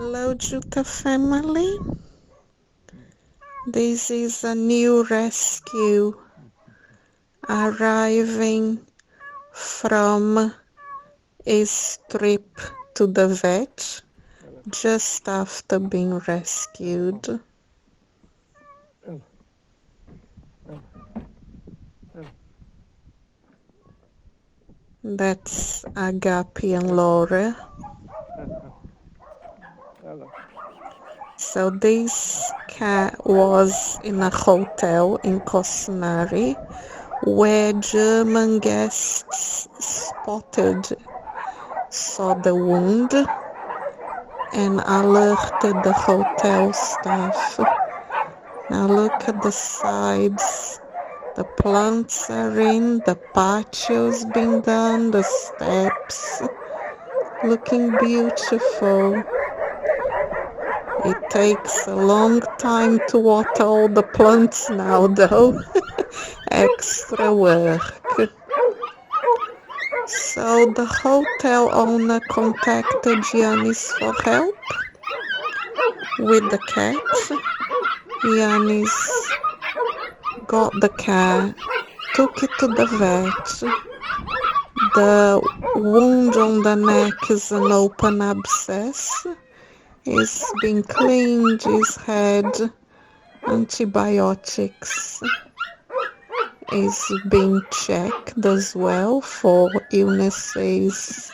Hello, Jutta family. This is a new rescue arriving from his trip to the vet just after being rescued. That's Agapi and Laura. So this cat was in a hotel in Kosnari where German guests saw the wound and alerted the hotel staff. Now look at the sides. The plants are in, the patio's been done, the steps looking beautiful. It takes a long time to water all the plants now though. Extra work. So the hotel owner contacted Giannis for help with the cat. Giannis got the cat, took it to the vet. The wound on the neck is an open abscess. It's been cleaned, he's had antibiotics. He's been checked as well for illnesses.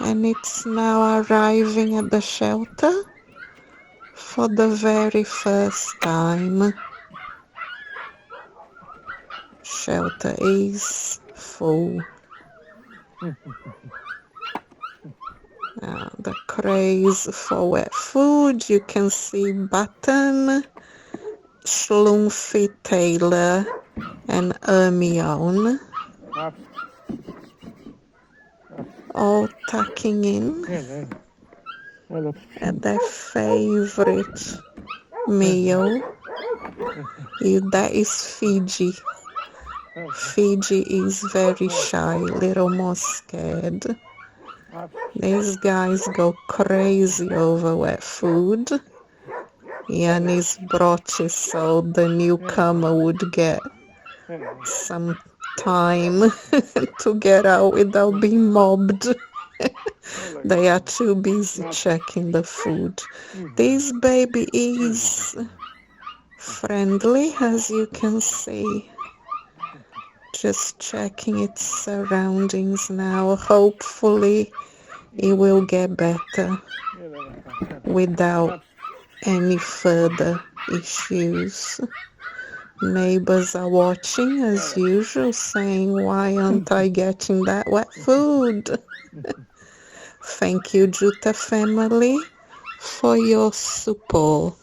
And it's now arriving at the shelter for the very first time. Shelter is full. The craze for wet food, you can see Button, Schlumpy, Taylor and Hermione all tucking in at their favorite meal. That is Fiji. Fiji is very shy, little more scared. These guys go crazy over wet food. Yannis brought it so the newcomer would get some time to get out without being mobbed. They are too busy checking the food. This baby is friendly, as you can see. Just checking its surroundings now. Hopefully it will get better without any further issues. Neighbors are watching as usual, saying, why aren't I getting that wet food? Thank you, Jutta family, for your support.